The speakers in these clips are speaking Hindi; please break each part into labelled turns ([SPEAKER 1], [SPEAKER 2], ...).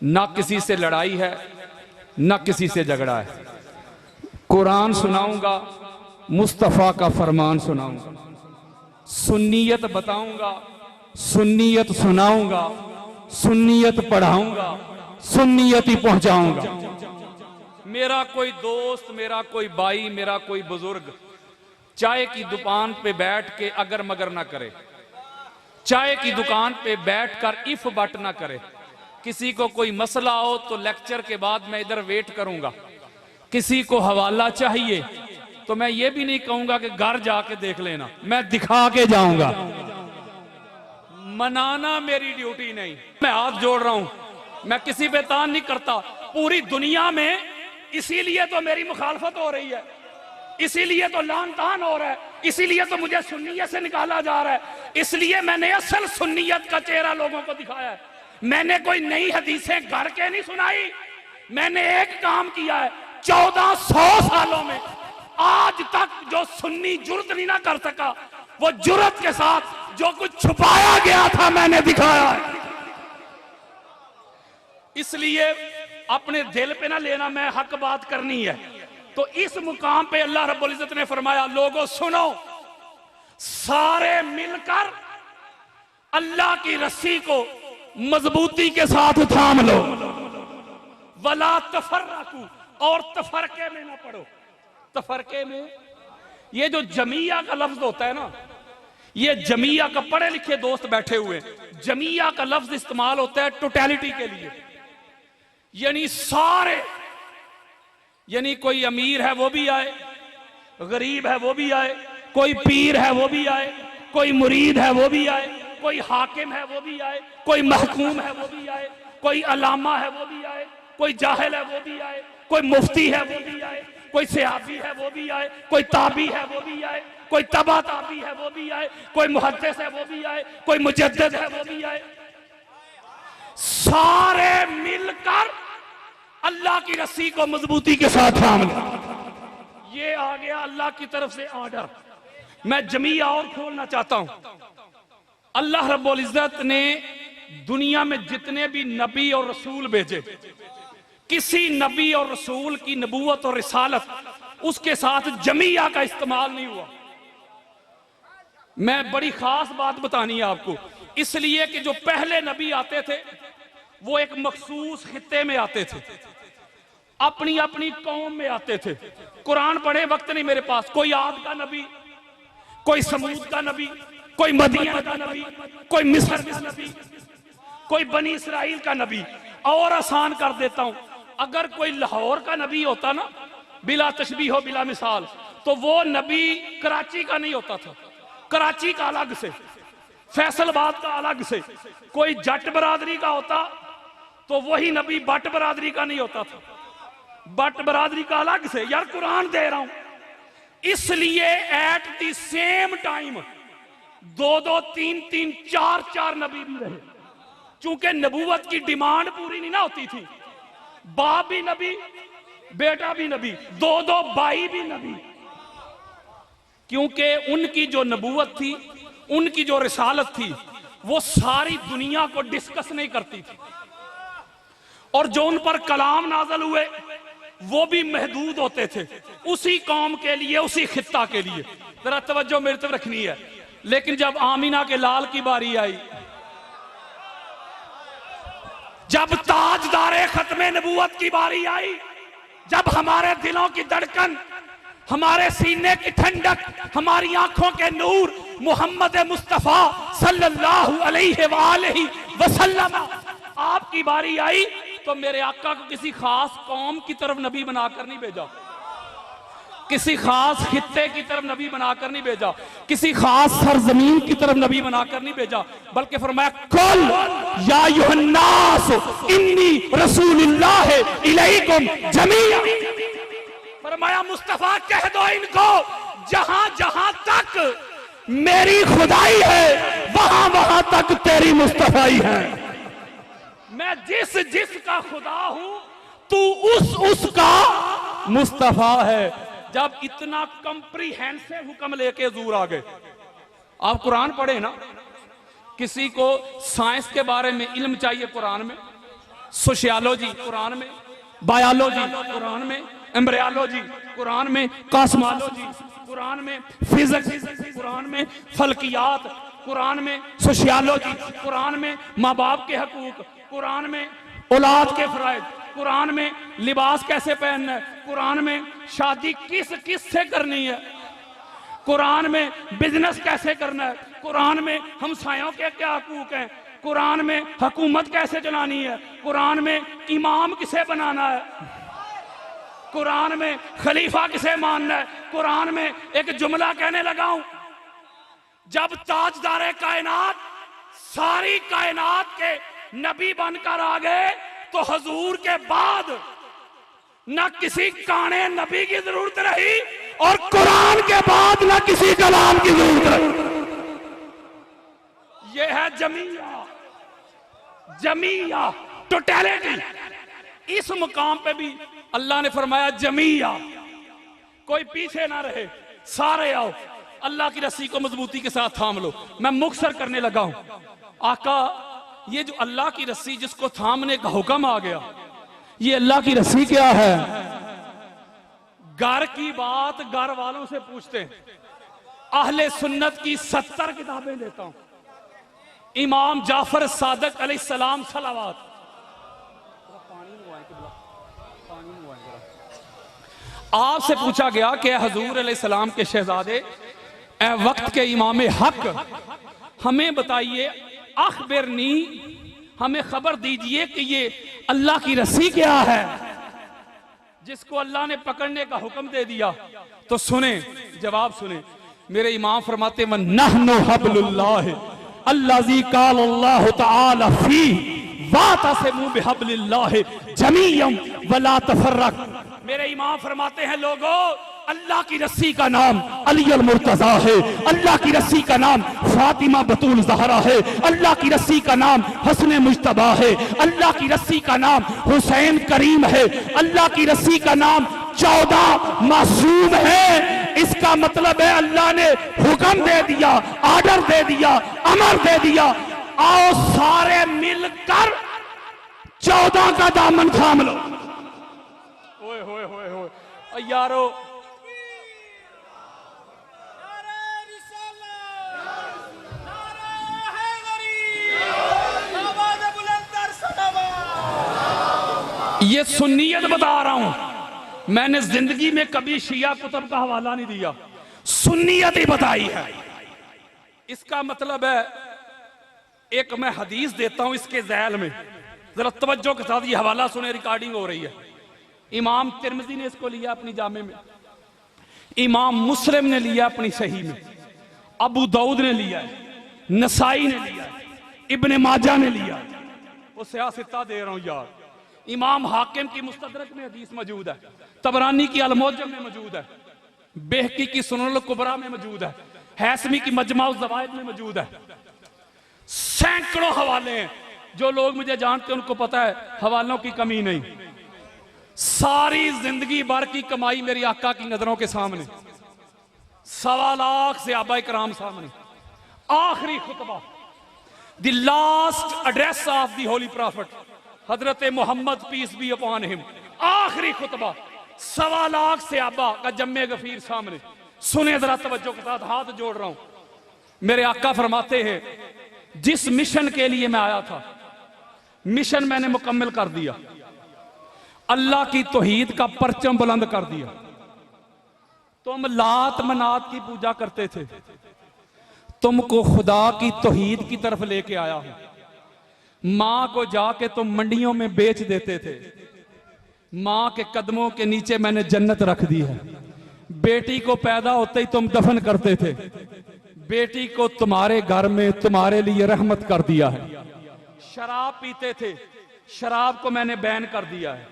[SPEAKER 1] ना किसी से लड़ाई है, ना किसी से झगड़ा है। कुरान सुनाऊंगा, मुस्तफ़ा का फरमान सुनाऊंगा, सुन्नियत बताऊंगा, सुन्नियत सुनाऊंगा, सुन्नियत पढ़ाऊंगा, सुन्नियत ही पहुंचाऊंगा। मेरा कोई दोस्त, मेरा कोई भाई, मेरा कोई बुजुर्ग चाय की दुकान पे बैठ के अगर मगर ना करे, चाय की दुकान पे बैठकर इफ बट ना करे। किसी को कोई मसला हो तो लेक्चर के बाद मैं इधर वेट करूंगा। किसी को हवाला चाहिए तो मैं ये भी नहीं कहूंगा कि घर जाके देख लेना, मैं दिखा के जाऊंगा। मनाना मेरी ड्यूटी नहीं। मैं हाथ जोड़ रहा हूं, मैं किसी पे तान नहीं करता। पूरी दुनिया में इसीलिए तो मेरी मुखालफत हो रही है, इसीलिए तो लान तान हो रहा है, इसीलिए तो मुझे सुन्नियत से निकाला जा रहा है। इसलिए मैंने असल सुन्नियत का चेहरा लोगों को दिखाया है। मैंने कोई नई हदीसें घर के नहीं सुनाई। मैंने एक काम किया है, 1400 सालों में आज तक जो सुन्नी जुर्रत नहीं ना कर सका, वो जुर्रत के साथ जो कुछ छुपाया गया था मैंने दिखाया है। इसलिए अपने दिल पे ना लेना, मैं हक बात करनी है। तो इस मुकाम पे अल्लाह रब्बुल इज्जत ने फरमाया, लोगों सुनो, सारे मिलकर अल्लाह की रस्सी को मजबूती के साथ थाम लो। वला तफर्रकू, और तफरके में ना पड़ो। तफरके में ये जो जमिया का लफ्ज होता है ना, ये जमिया का, पढ़े लिखे दोस्त बैठे हुए, जमिया का लफ्ज इस्तेमाल होता है टोटलिटी के लिए, यानी सारे, यानी कोई अमीर है वो भी आए, गरीब है वो भी आए, कोई पीर है वो भी आए, कोई मुरीद है वो भी आए, कोई हाकिम है वो भी आए, कोई महकूम है वो भी आए, कोई अलामा है वो भी आए, कोई जाहिल है वो भी आए, कोई मुफ्ती है वो भी आए, कोई सहाबी है वो भी आए, कोई ताबी है वो भी आए, कोई तबा ताबी है वो भी आए, कोई मुहद्दिस है वो भी आए, कोई मुजद्दिद है वो भी आए। सारे मिलकर अल्लाह की रस्सी को मजबूती के साथ थाम लो। ये आ गया अल्लाह की तरफ से ऑर्डर। मैं जमिया और खोलना चाहता हूं। अल्लाह रब्बुल इज्जत ने दुनिया में जितने भी नबी और रसूल भेजे, किसी नबी और रसूल की नबूवत और रिसालत, उसके साथ जमिया का इस्तेमाल नहीं हुआ। मैं बड़ी खास बात बतानी है आपको, इसलिए कि जो पहले नबी आते थे वो एक मखसूस खित्ते में आते थे, अपनी अपनी कौम में आते थे। कुरान पढ़े वक्त नहीं मेरे पास। कोई आद का नबी, कोई समूद का नबी, कोई मदीना का नबी, कोई मिस्र का नबी, कोई बनी इसराइल का नबी। और आसान कर देता हूं, अगर कोई लाहौर का नबी होता ना, बिला तशबीह हो बिला मिसाल, तो वो नबी कराची का नहीं होता था, कराची का अलग से, फैसलाबाद का अलग से। कोई जट बरादरी का होता तो वही नबी बट बरादरी का नहीं होता था, बट बरादरी का अलग से। यार कुरान दे रहा हूं। इसलिए एट द सेम टाइम 2-2, 3-3, 4-4 नबी भी रहे, चूंकि नबूवत की डिमांड पूरी नहीं ना होती थी। बाप भी नबी, बेटा भी नबी, 2-2 भाई भी नबी, क्योंकि उनकी जो नबूवत थी, उनकी जो रिसालत थी, वो सारी दुनिया को डिस्कस नहीं करती थी। और जो उन पर कलाम नाज़िल हुए वो भी महदूद होते थे, उसी कौम के लिए, उसी खित्ता के लिए। जरा तवज्जो मेरी तरफ रखनी है। लेकिन जब आमीना के लाल की बारी आई, जब ताजदारे खत्मे नबूवत की बारी आई, जब हमारे दिलों की धड़कन, हमारे सीने की ठंडक, हमारी आंखों के नूर मोहम्मद मुस्तफा सल्लल्लाहु अलैहि वसल्लम आपकी बारी आई, तो मेरे आका को किसी खास कौम की तरफ नबी बनाकर नहीं भेजा, किसी खास खित्ते की तरफ नबी बनाकर नहीं भेजा, किसी खास सरजमीन की तरफ नबी बनाकर नहीं भेजा, बल्कि फरमाया कुल या अय्युहन्नास इन्नी रसूलुल्लाह इलैकुम जमीआ। फरमाया मुस्तफा कह दो इनको, जहां जहां तक मेरी खुदाई है वहां वहां तक तेरी मुस्तफाई है। मैं जिस जिस का खुदा हूं, तू उसका मुस्तफा है। जब इतना कंप्रीहेंसिव हुक्म लेके हजूर आ गए, आप कुरान पढ़े ना, किसी को साइंस के बारे में इल्म चाहिए कुरान में, सोशियोलॉजी कुरान में, बायोलॉजी कुरान में, एम्ब्रियोलॉजी कुरान में, कॉस्मोलॉजी कुरान में, फिजिक्स कुरान में, फल्कियात कुरान में, सोशियोलॉजी कुरान में, माँ बाप के हकूक कुरान में, औलाद के फराइज कुरान में, लिबास कैसे पहनना है कुरान में, शादी किस किस से करनी है कुरान में, बिजनेस कैसे करना है कुरान में, हमसायों के क्या हकूक हैं कुरान में, हुकूमत कैसे चलानी है कुरान में, इमाम किसे बनाना है कुरान में, खलीफा किसे मानना है कुरान में। एक जुमला कहने लगा हूं, जब ताजदारे कायनात सारी कायनात के नबी बनकर आ गए तो हुजूर के बाद न किसी काने नबी की जरूरत रही और कुरान के बाद न किसी कलाम की जरूरत रही। यह है जमीया, जमीया टोटलिटी। इस मुकाम पे भी अल्लाह ने फरमाया जमीया, कोई पीछे ना रहे, सारे आओ, अल्लाह की रस्सी को मजबूती के साथ थाम लो। मैं मुख्तसर करने लगा हूं। आका, ये जो अल्लाह की रस्सी जिसको थामने का हुक्म आ गया, ये अल्लाह की रस्सी क्या है? घर की बात घर वालों से पूछते हैं। अहले सुन्नत की 70 किताबें देता हूं। इमाम जाफर सादिक अलैहिस्सलाम सलावत, आपसे पूछा गया कि हुजूर अलैहिस्सलाम के शहजादे, ए वक्त के इमाम हक, हमें बताइए, अखबरनी, हमें खबर दीजिए कि ये अल्लाह की रस्सी क्या है जिसको अल्लाह ने पकड़ने का हुक्म दे दिया। तो सुने, जवाब सुने। मेरे इमाम फरमाते वन नहनु हब्लुल्लाह अल्लाजी काल अल्लाह तआला फी वातसिमू बिहब्लिल्लाह जमीअन वला तफर्रक। मेरे इमाम फरमाते हैं, लोगों, अल्लाह की रस्सी का नाम अली अल मुर्तजा है, अल्लाह की रस्सी का नाम फातिमा बतूल ज़हरा है, अल्लाह की रस्सी का नाम हसन मुज्तबा है, अल्लाह की रस्सी का नाम हुसैन करीम है, अल्लाह की रस्सी का नाम 14 मासूम है। इसका मतलब है अल्लाह ने हुक्म दे दिया, आर्डर दे दिया, अमर दे दिया, आओ सारे मिलकर 14 का दामन थाम लो। ओए होए होए होए यारो, ये सुन्नियत बता रहा हूं। मैंने जिंदगी में कभी शिया कुतुब का हवाला नहीं दिया, सुन्नियत ही बताई है। इसका मतलब है, एक मैं हदीस देता हूं इसके ज़ैल में, जरा तवज्जो के साथ ये हवाला सुने, रिकॉर्डिंग हो रही है। इमाम तिरमिज़ी ने इसको लिया अपनी जामे में, इमाम मुस्लिम ने लिया अपनी सही में, अबू दाऊद ने लिया, नसाई ने लिया, इब्ने माजा ने लिया। वो सियासता दे रहा हूं यार। इमाम हाकिम की मुस्तदरक में हदीस मौजूद है, तबरानी की अल-मुअज्जम में मौजूद है, बेहकी की सुनन कुबरा में मौजूद है, हैसमी की मजमा ज़वाइद में मौजूद है। सैकड़ों हवाले हैं। जो लोग मुझे जानते हैं उनको पता है हवालों की कमी नहीं। सारी जिंदगी भर की कमाई मेरी आका की नजरों के सामने, 1.25 लाख सहाबा इकराम सामने। आखिरी खुतबा, the last address of the holy prophet Hazrat Mohammad peace be upon him, आखिरी खुतबा 1.25 लाख सहाबा का जम्मे गफीर सामने। सुने जरा तवज्जो के साथ, हाथ जोड़ रहा हूं। मेरे आका फरमाते हैं, जिस मिशन के लिए मैं आया था, मिशन मैंने मुकम्मल कर दिया। अल्लाह की तौहीद का परचम बुलंद कर दिया। तुम लात मनात की पूजा करते थे, तुमको खुदा की तौहीद की तरफ लेके आया हूं। मां को जाके तुम मंडियों में बेच देते थे, मां के कदमों के नीचे मैंने जन्नत रख दी है। बेटी को पैदा होते ही तुम दफन करते थे, बेटी को तुम्हारे घर में तुम्हारे लिए रहमत कर दिया है। शराब पीते थे, शराब को मैंने बैन कर दिया है।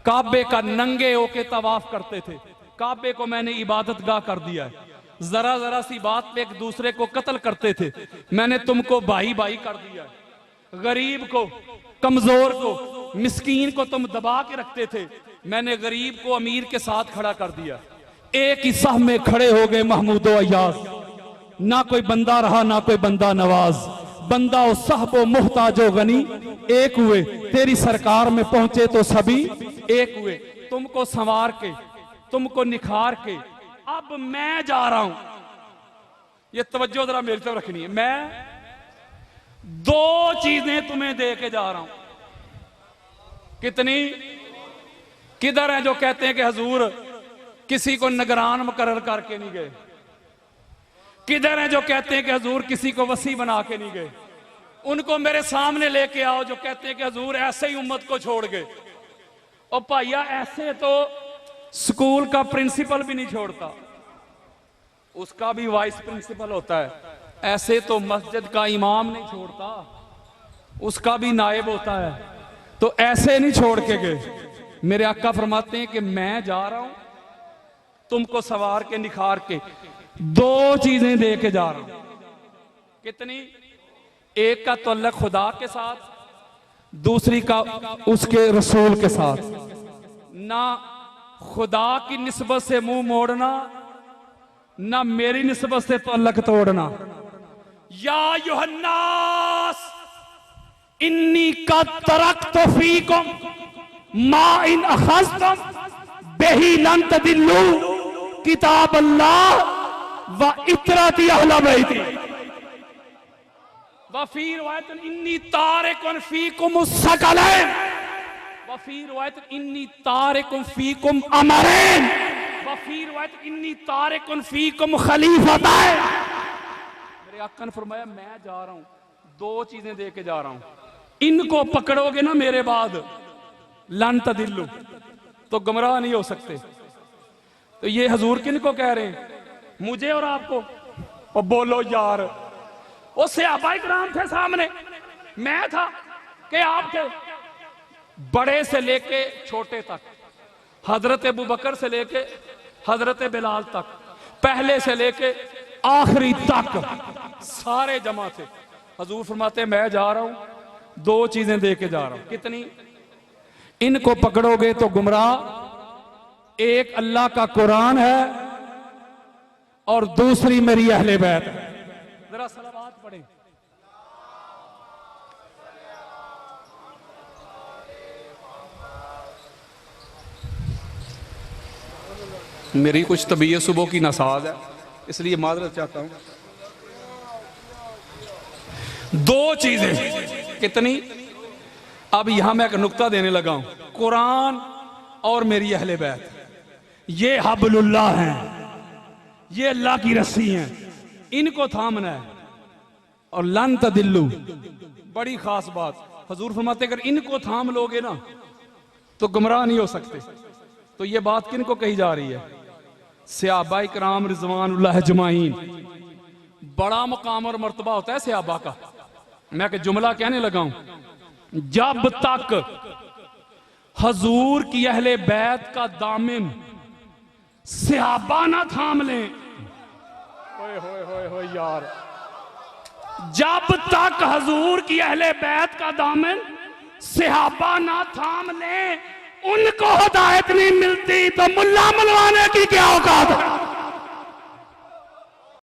[SPEAKER 1] काबे का नंगे होके तवाफ करते थे, काबे को मैंने इबादत गाह कर दिया है। जरा जरा सी बात पे एक दूसरे को कत्ल करते थे, मैंने तुमको भाई भाई कर दिया है। गरीब को, कमजोर को, मिस्कीन को तुम दबा के रखते थे, मैंने गरीब को अमीर के साथ खड़ा कर दिया। एक ही साह में खड़े हो गए महमूदो अय्याज, ना कोई बंदा रहा ना कोई बंदा नवाज। बंदा ओ साहबो मुहताजो गनी, एक हुए, तेरी सरकार में पहुंचे तो सभी एक हुए। तुमको संवार के, तुमको निखार के अब मैं जा रहा हूं। ये तवज्जो जरा मेरी तरफ रखनी है। मैं दो चीजें तुम्हें दे के जा रहा हूं। कितनी? किधर हैं जो कहते हैं कि हजूर किसी को निगरान मुकर्रर करके नहीं गए? किधर हैं जो कहते हैं कि हजूर किसी को वसी बना के नहीं गए? उनको मेरे सामने लेके आओ जो कहते हैं कि हजूर ऐसे ही उम्मत को छोड़ गए। और भाइया ऐसे तो स्कूल का प्रिंसिपल भी नहीं छोड़ता, उसका भी वाइस प्रिंसिपल होता है। ऐसे तो मस्जिद का इमाम नहीं छोड़ता, उसका भी नायब होता है। तो ऐसे नहीं छोड़ के गए। मेरे आका फरमाते हैं कि मैं जा रहा हूं तुमको सवार के निखार के, दो चीजें दे के जा रहा हूं। कितनी? एक का तल्लक खुदा के साथ, दूसरी का उसके रसूल के साथ। ना खुदा की निस्बत से मुंह मोड़ना, ना मेरी निस्बत से तल्लक तोड़ना। या युहन्नास इन्नी का तरक्तु फीकुम मा इन अखज़्तुम बिही लन तदिल्लू किताब अल्लाह व इतरती अहले बैती व फी रिवायत इन्नी तारिकुन फीकुम सकलैन व फी रिवायत इन्नी तारिकुन फीकुम अमरैन व फी रिवायत इन्नी तारिकुन फीकुम खलीफतैन। मेरे आका ने फरमाया मैं जा रहा हूं, दो चीजें दे के जा रहा हूं। इनको पकड़ोगे ना मेरे बाद लन तदिल्लु, तो गुमराह नहीं हो सकते। तो ये हजूर किनको कह रहे हैं? मुझे और आपको? और बोलो यार, वो सहाबाए किराम थे सामने, मैं था कि आप थे? बड़े से लेके छोटे तक, हजरत अबू बकर से लेके हजरत बिलाल तक, पहले से लेके आखिरी तक सारे जमा थे। हजूर फरमाते मैं जा रहा हूं, दो चीजें दे के जा रहा हूं। कितनी? इनको पकड़ोगे तो गुमराह, एक अल्लाह का कुरान है और दूसरी मेरी अहले बैत है। जरा सलावत पढ़ें। मेरी कुछ तबीयत सुबह की नसाज है, इसलिए माजरत चाहता हूं। दो चीजें। कितनी? अब यहां मैं एक नुक्ता देने लगा हूं। कुरान और मेरी अहले बैत, ये हबलुल्लाह हैं, ये अल्लाह की रस्सी हैं, इनको थामना है। और लन तदिल्लु, बड़ी खास बात, हजूर फरमाते अगर इनको थाम लोगे ना तो गुमराह नहीं हो सकते। तो ये बात किनको कही जा रही है? सहाबाए किराम रिज़वानुल्लाह अजमाइन। बड़ा मुकाम और मर्तबा होता है सहाबा का। मैं एक जुमला कहने लगा हूं, जब तक हजूर की अहले बैत का दामिन सहाबा ना थाम लें, ओए होए होए होए यार, जब तक हजूर की अहले बैत का दामन सहाबा ना थाम लें, उनको हिदायत नहीं मिलती तो मुल्ला मनवाने की क्या औकात है?